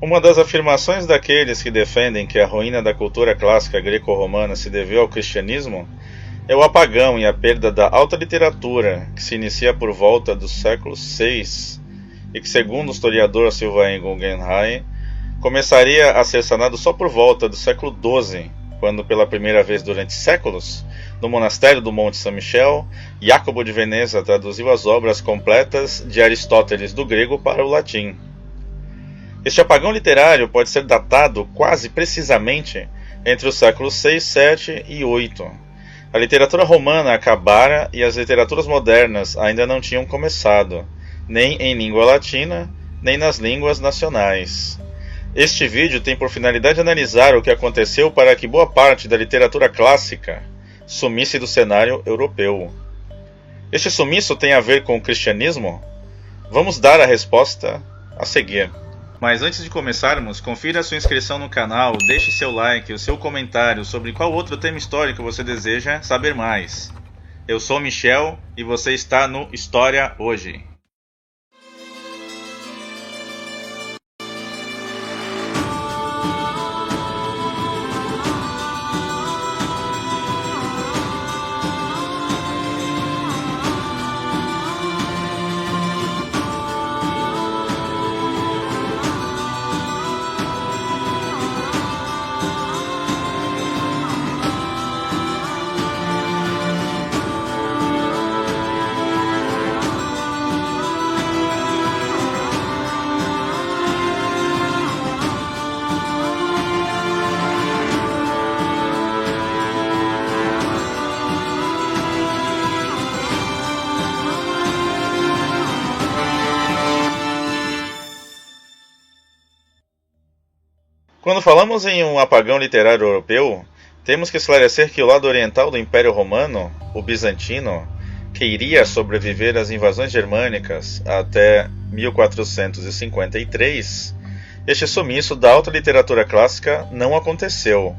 Uma das afirmações daqueles que defendem que a ruína da cultura clássica greco-romana se deveu ao cristianismo é o apagão e a perda da alta literatura, que se inicia por volta do século VI e que, segundo o historiador Sylvain Guggenheim, começaria a ser sanado só por volta do século XII, quando pela primeira vez durante séculos, no monastério do Monte São Michel, Jacobo de Veneza traduziu as obras completas de Aristóteles do grego para o latim. Este apagão literário pode ser datado quase precisamente entre os séculos 6, 7 e 8. A literatura romana acabara e as literaturas modernas ainda não tinham começado, nem em língua latina, nem nas línguas nacionais. Este vídeo tem por finalidade analisar o que aconteceu para que boa parte da literatura clássica sumisse do cenário europeu. Este sumiço tem a ver com o cristianismo? Vamos dar a resposta a seguir. Mas antes de começarmos, confira a sua inscrição no canal, deixe seu like e o seu comentário sobre qual outro tema histórico você deseja saber mais. Eu sou Michel e você está no História Hoje. Quando falamos em um apagão literário europeu, temos que esclarecer que o lado oriental do Império Romano, o bizantino, que iria sobreviver às invasões germânicas até 1453, este sumiço da alta literatura clássica não aconteceu.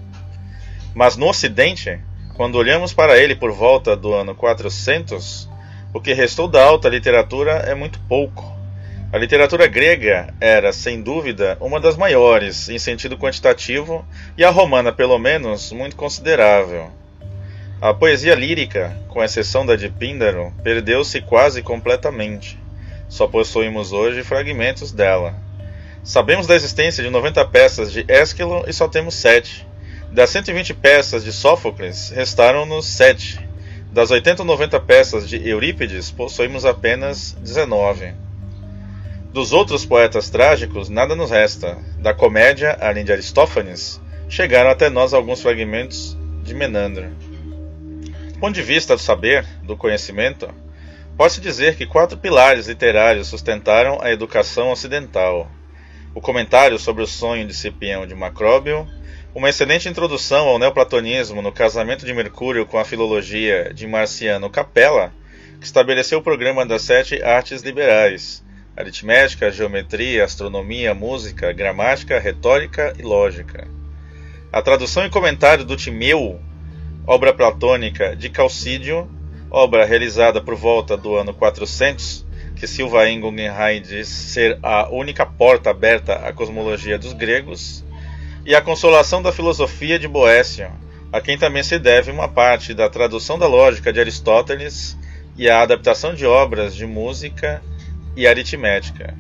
Mas no Ocidente, quando olhamos para ele por volta do ano 400, o que restou da alta literatura é muito pouco. A literatura grega era, sem dúvida, uma das maiores, em sentido quantitativo, e a romana, pelo menos, muito considerável. A poesia lírica, com exceção da de Píndaro, perdeu-se quase completamente. Só possuímos hoje fragmentos dela. Sabemos da existência de 90 peças de Ésquilo e só temos 7. Das 120 peças de Sófocles, restaram-nos 7. Das 80 ou 90 peças de Eurípides, possuímos apenas 19. Dos outros poetas trágicos, nada nos resta. Da comédia, além de Aristófanes, chegaram até nós alguns fragmentos de Menandro. Do ponto de vista do saber, do conhecimento, pode-se dizer que 4 pilares literários sustentaram a educação ocidental. O comentário sobre o sonho de Cipião de Macróbio, uma excelente introdução ao neoplatonismo no casamento de Mercúrio com a filologia de Marciano Capella, que estabeleceu o programa das 7 artes liberais: aritmética, geometria, astronomia, música, gramática, retórica e lógica. A tradução e comentário do Timeu, obra platônica de Calcídio, obra realizada por volta do ano 400, que Sylvain Guggenheim diz ser a única porta aberta à cosmologia dos gregos, e a Consolação da Filosofia de Boécio, a quem também se deve uma parte da tradução da lógica de Aristóteles e a adaptação de obras de música e aritmética.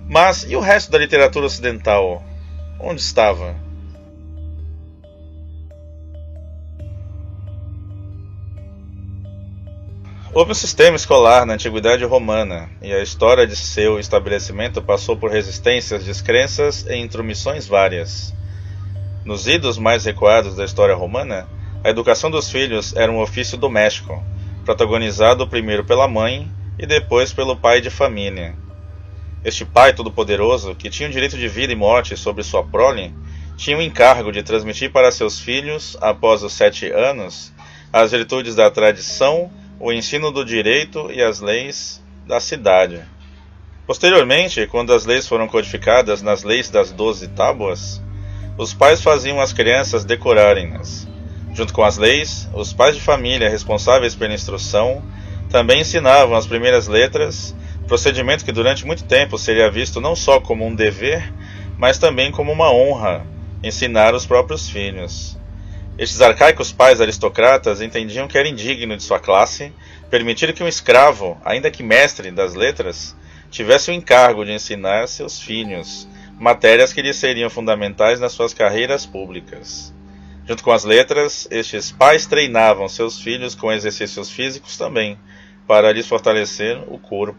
Mas e o resto da literatura ocidental? Onde estava? Houve um sistema escolar na Antiguidade Romana, e a história de seu estabelecimento passou por resistências, descrenças e intromissões várias. Nos idos mais recuados da história romana, a educação dos filhos era um ofício doméstico, protagonizado primeiro pela mãe e depois pelo pai de família. Este pai todo-poderoso, que tinha o direito de vida e morte sobre sua prole, tinha o encargo de transmitir para seus filhos, após os 7 anos, as virtudes da tradição, o ensino do direito e as leis da cidade. Posteriormente, quando as leis foram codificadas nas leis das 12 tábuas, os pais faziam as crianças decorarem-nas. Junto com as leis, os pais de família responsáveis pela instrução também ensinavam as primeiras letras procedimento que durante muito tempo seria visto não só como um dever, mas também como uma honra ensinar os próprios filhos. Estes arcaicos pais aristocratas entendiam que era indigno de sua classe permitir que um escravo, ainda que mestre das letras, tivesse o encargo de ensinar seus filhos matérias que lhes seriam fundamentais nas suas carreiras públicas. Junto com as letras, estes pais treinavam seus filhos com exercícios físicos também, para lhes fortalecer o corpo.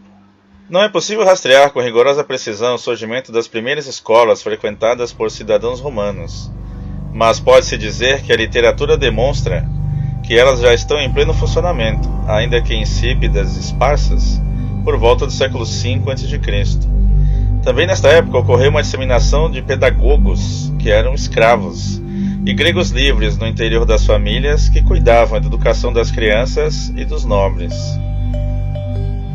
Não é possível rastrear com rigorosa precisão o surgimento das primeiras escolas frequentadas por cidadãos romanos, mas pode-se dizer que a literatura demonstra que elas já estão em pleno funcionamento, ainda que insípidas e esparsas, por volta do século V a.C. Também nesta época ocorreu uma disseminação de pedagogos, que eram escravos, e gregos livres no interior das famílias que cuidavam da educação das crianças e dos nobres.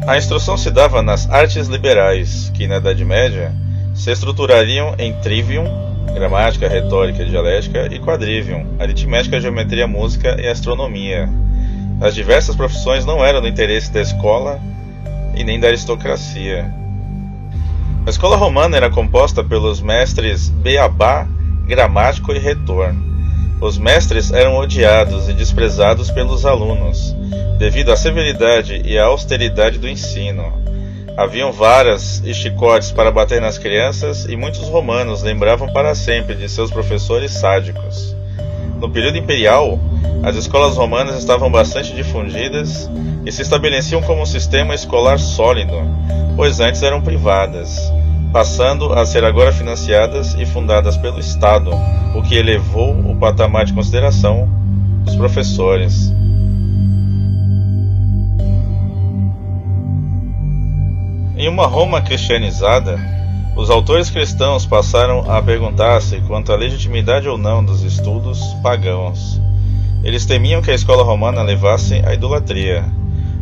A instrução se dava nas artes liberais, que na Idade Média se estruturariam em trivium, gramática, retórica e dialética, e quadrivium, aritmética, geometria, música e astronomia. As diversas profissões não eram do interesse da escola e nem da aristocracia. A escola romana era composta pelos mestres beabá, gramático e retor. Os mestres eram odiados e desprezados pelos alunos, devido à severidade e à austeridade do ensino. Haviam varas e chicotes para bater nas crianças, e muitos romanos lembravam para sempre de seus professores sádicos. No período imperial, as escolas romanas estavam bastante difundidas e se estabeleciam como um sistema escolar sólido, pois antes eram privadas, passando a ser agora financiadas e fundadas pelo Estado, o que elevou o patamar de consideração dos professores. Em uma Roma cristianizada, os autores cristãos passaram a perguntar-se quanto à legitimidade ou não dos estudos pagãos. Eles temiam que a escola romana levasse à idolatria.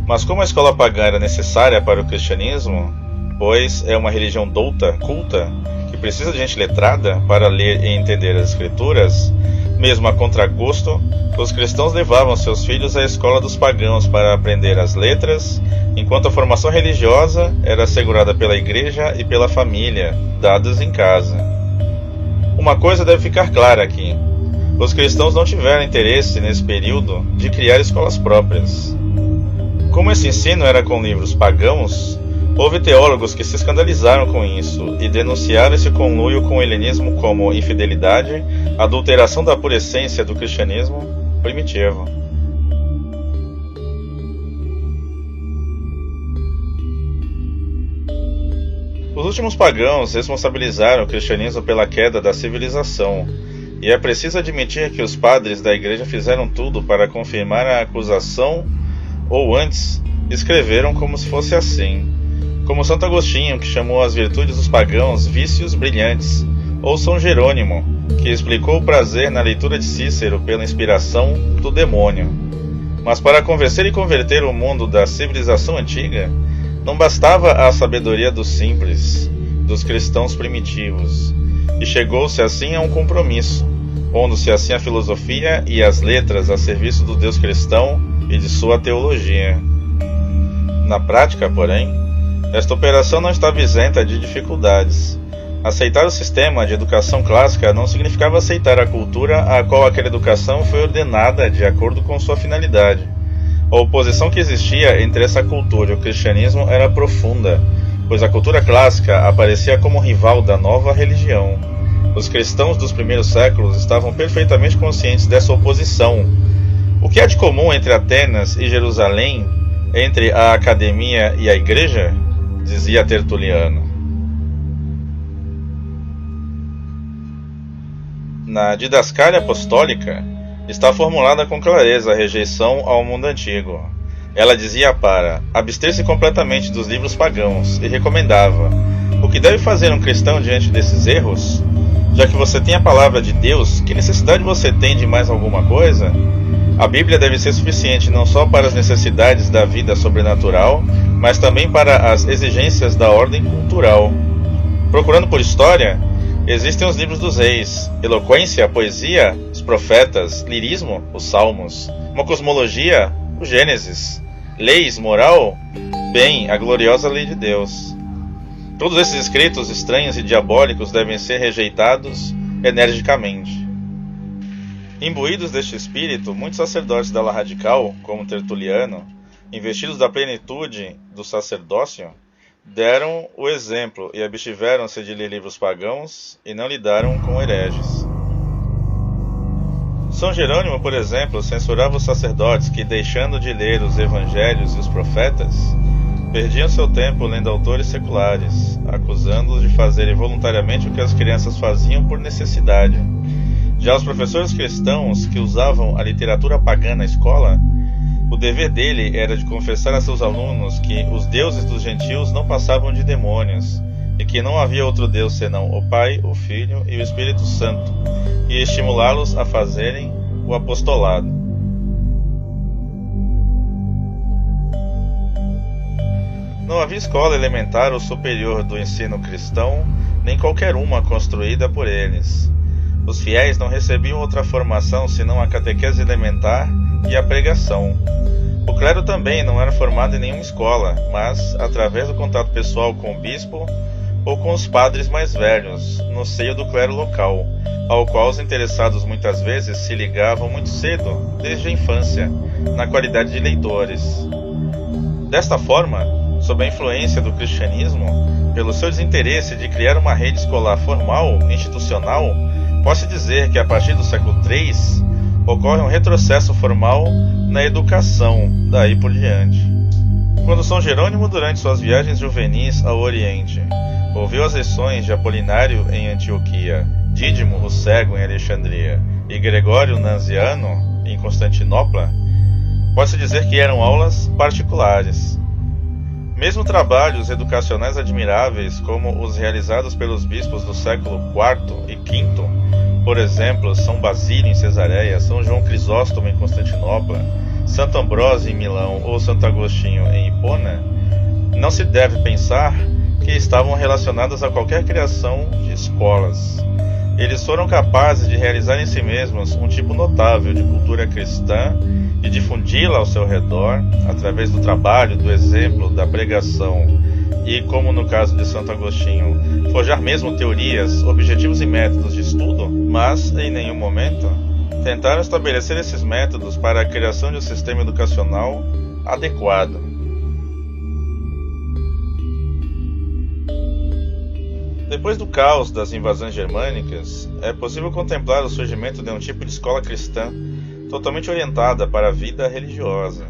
Mas como a escola pagã era necessária para o cristianismo, pois é uma religião douta, culta, que precisa de gente letrada para ler e entender as escrituras, mesmo a contragosto, os cristãos levavam seus filhos à escola dos pagãos para aprender as letras, enquanto a formação religiosa era assegurada pela igreja e pela família, dados em casa. Uma coisa deve ficar clara aqui: os cristãos não tiveram interesse nesse período de criar escolas próprias. Como esse ensino era com livros pagãos, houve teólogos que se escandalizaram com isso e denunciaram esse conluio com o helenismo como infidelidade, adulteração da pura essência do cristianismo primitivo. Os últimos pagãos responsabilizaram o cristianismo pela queda da civilização, e é preciso admitir que os padres da igreja fizeram tudo para confirmar a acusação, ou antes, escreveram como se fosse assim. Como Santo Agostinho, que chamou as virtudes dos pagãos vícios brilhantes, ou São Jerônimo, que explicou o prazer na leitura de Cícero pela inspiração do demônio. Mas para convencer e converter o mundo da civilização antiga, não bastava a sabedoria dos simples, dos cristãos primitivos, e chegou-se assim a um compromisso, pondo-se assim a filosofia e as letras a serviço do Deus cristão e de sua teologia. Na prática, porém, esta operação não estava isenta de dificuldades. Aceitar o sistema de educação clássica não significava aceitar a cultura a qual aquela educação foi ordenada de acordo com sua finalidade. A oposição que existia entre essa cultura e o cristianismo era profunda, pois a cultura clássica aparecia como rival da nova religião. Os cristãos dos primeiros séculos estavam perfeitamente conscientes dessa oposição. O que há de comum entre Atenas e Jerusalém, entre a academia e a igreja? Dizia Tertuliano. Na Didascália Apostólica está formulada com clareza a rejeição ao mundo antigo. Ela dizia para abster-se completamente dos livros pagãos e recomendava: o que deve fazer um cristão diante desses erros? Já que você tem a palavra de Deus, que necessidade você tem de mais alguma coisa? A Bíblia deve ser suficiente não só para as necessidades da vida sobrenatural, mas também para as exigências da ordem cultural. Procurando por história, existem os livros dos reis, eloquência, poesia, os profetas, lirismo, os salmos, uma cosmologia, o Gênesis, leis, moral, bem a gloriosa lei de Deus. Todos esses escritos estranhos e diabólicos devem ser rejeitados energicamente. Imbuídos deste espírito, muitos sacerdotes da ala radical, como Tertuliano, investidos da plenitude do sacerdócio, deram o exemplo e abstiveram-se de ler livros pagãos e não lidaram com hereges. São Jerônimo, por exemplo, censurava os sacerdotes que, deixando de ler os evangelhos e os profetas, perdiam seu tempo lendo autores seculares, acusando-os de fazerem voluntariamente o que as crianças faziam por necessidade. Já os professores cristãos que usavam a literatura pagã na escola, o dever dele era de confessar a seus alunos que os deuses dos gentios não passavam de demônios, e que não havia outro Deus senão o Pai, o Filho e o Espírito Santo, e estimulá-los a fazerem o apostolado. Não havia escola elementar ou superior do ensino cristão, nem qualquer uma construída por eles. Os fiéis não recebiam outra formação senão a catequese elementar e a pregação. O clero também não era formado em nenhuma escola, mas, através do contato pessoal com o bispo ou com os padres mais velhos, no seio do clero local, ao qual os interessados muitas vezes se ligavam muito cedo, desde a infância, na qualidade de leitores. Desta forma, sob a influência do cristianismo, pelo seu desinteresse de criar uma rede escolar formal, institucional, pode-se dizer que a partir do século III ocorre um retrocesso formal na educação, daí por diante. Quando São Jerônimo, durante suas viagens juvenis ao Oriente, ouviu as lições de Apolinário em Antioquia, Dídimo o Cego em Alexandria e Gregório o Naziano em Constantinopla, pode-se dizer que eram aulas particulares. Mesmo trabalhos educacionais admiráveis, como os realizados pelos bispos do século IV e V, por exemplo, São Basílio em Cesareia, São João Crisóstomo em Constantinopla, Santo Ambrósio em Milão ou Santo Agostinho em Hipona, não se deve pensar que estavam relacionados a qualquer criação de escolas. Eles foram capazes de realizar em si mesmos um tipo notável de cultura cristã e difundi-la ao seu redor, através do trabalho, do exemplo, da pregação e, como no caso de Santo Agostinho, forjar mesmo teorias, objetivos e métodos de estudo, mas, em nenhum momento, tentaram estabelecer esses métodos para a criação de um sistema educacional adequado. Depois do caos das invasões germânicas, é possível contemplar o surgimento de um tipo de escola cristã totalmente orientada para a vida religiosa.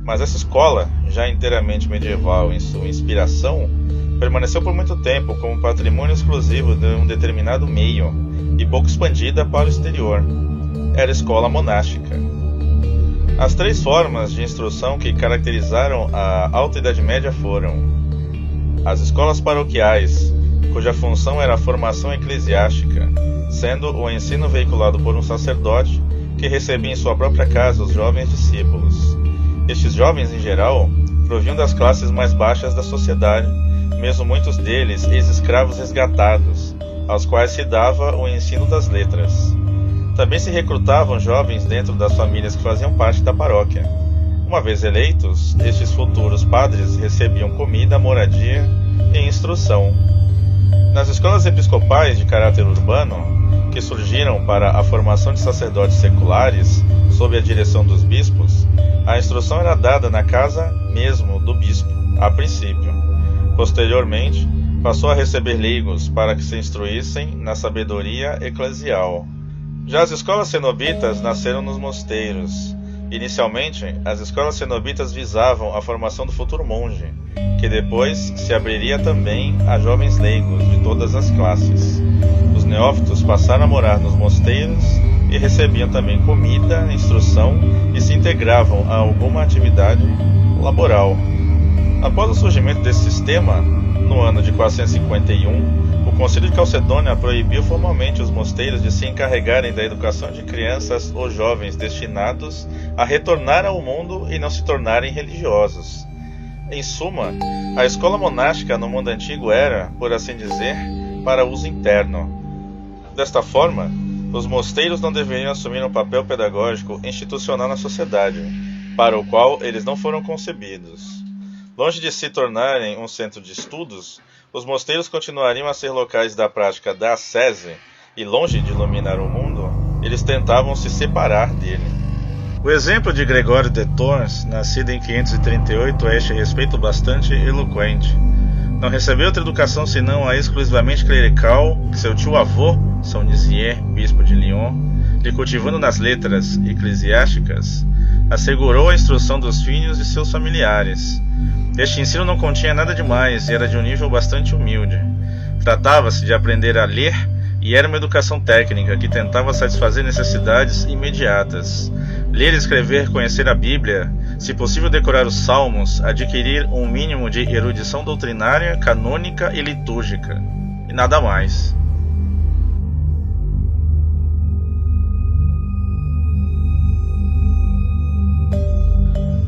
Mas essa escola, já inteiramente medieval em sua inspiração, permaneceu por muito tempo como patrimônio exclusivo de um determinado meio e pouco expandida para o exterior. Era a escola monástica. As três formas de instrução que caracterizaram a Alta Idade Média foram as escolas paroquiais, cuja função era a formação eclesiástica, sendo o ensino veiculado por um sacerdote que recebia em sua própria casa os jovens discípulos. Estes jovens, em geral, provinham das classes mais baixas da sociedade, mesmo muitos deles ex-escravos resgatados, aos quais se dava o ensino das letras. Também se recrutavam jovens dentro das famílias que faziam parte da paróquia. Uma vez eleitos, estes futuros padres recebiam comida, moradia e instrução. Nas escolas episcopais de caráter urbano, que surgiram para a formação de sacerdotes seculares sob a direção dos bispos, a instrução era dada na casa mesmo do bispo, a princípio. Posteriormente, passou a receber leigos para que se instruíssem na sabedoria eclesial. Já as escolas cenobitas nasceram nos mosteiros. Inicialmente, as escolas cenobitas visavam a formação do futuro monge, que depois se abriria também a jovens leigos de todas as classes. Os neófitos passaram a morar nos mosteiros e recebiam também comida, instrução e se integravam a alguma atividade laboral. Após o surgimento desse sistema, no ano de 451, o Concílio de Calcedônia proibiu formalmente os mosteiros de se encarregarem da educação de crianças ou jovens destinados a retornar ao mundo e não se tornarem religiosos. Em suma, a escola monástica no mundo antigo era, por assim dizer, para uso interno. Desta forma, os mosteiros não deveriam assumir um papel pedagógico institucional na sociedade, para o qual eles não foram concebidos. Longe de se tornarem um centro de estudos, os mosteiros continuariam a ser locais da prática da ascese, e longe de iluminar o mundo, eles tentavam se separar dele. O exemplo de Gregório de Tours, nascido em 538, é a este respeito bastante eloquente. Não recebeu outra educação senão a exclusivamente clerical que seu tio-avô, São Nizier, bispo de Lyon, lhe cultivando nas letras eclesiásticas, assegurou a instrução dos filhos e seus familiares. Este ensino não continha nada demais e era de um nível bastante humilde. Tratava-se de aprender a ler e era uma educação técnica que tentava satisfazer necessidades imediatas. Ler e escrever, conhecer a Bíblia, se possível decorar os salmos, adquirir um mínimo de erudição doutrinária, canônica e litúrgica. E nada mais.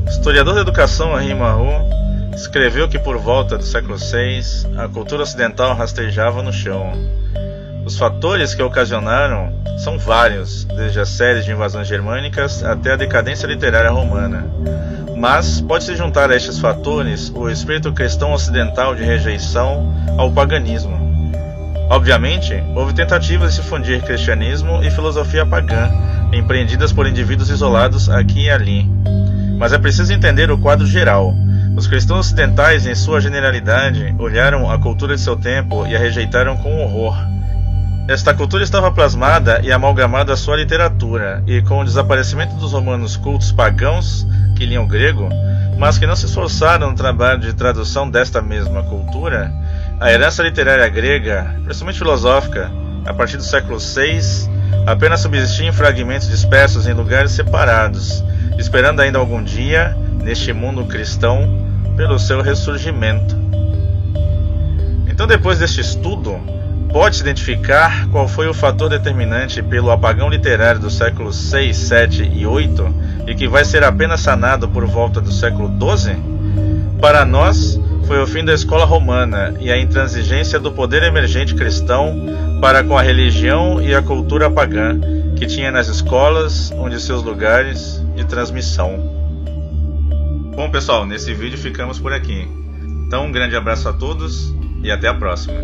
O historiador da educação Henri Marot escreveu que por volta do século VI, a cultura ocidental rastejava no chão. Os fatores que a ocasionaram são vários, desde as séries de invasões germânicas até a decadência literária romana. Mas pode-se juntar a estes fatores o espírito cristão ocidental de rejeição ao paganismo. Obviamente, houve tentativas de se fundir cristianismo e filosofia pagã, empreendidas por indivíduos isolados aqui e ali. Mas é preciso entender o quadro geral. Os cristãos ocidentais, em sua generalidade, olharam a cultura de seu tempo e a rejeitaram com horror. Esta cultura estava plasmada e amalgamada à sua literatura, e com o desaparecimento dos romanos cultos pagãos, que liam grego, mas que não se esforçaram no trabalho de tradução desta mesma cultura, a herança literária grega, principalmente filosófica, a partir do século VI, apenas subsistia em fragmentos dispersos em lugares separados, esperando ainda algum dia, neste mundo cristão, pelo seu ressurgimento. Então, depois deste estudo, pode-se identificar qual foi o fator determinante pelo apagão literário do século VI, VII e VIII e que vai ser apenas sanado por volta do século XII? Para nós, foi o fim da escola romana e a intransigência do poder emergente cristão para com a religião e a cultura pagã que tinha nas escolas, um de seus lugares de transmissão. Bom, pessoal, nesse vídeo ficamos por aqui. Então, um grande abraço a todos e até a próxima.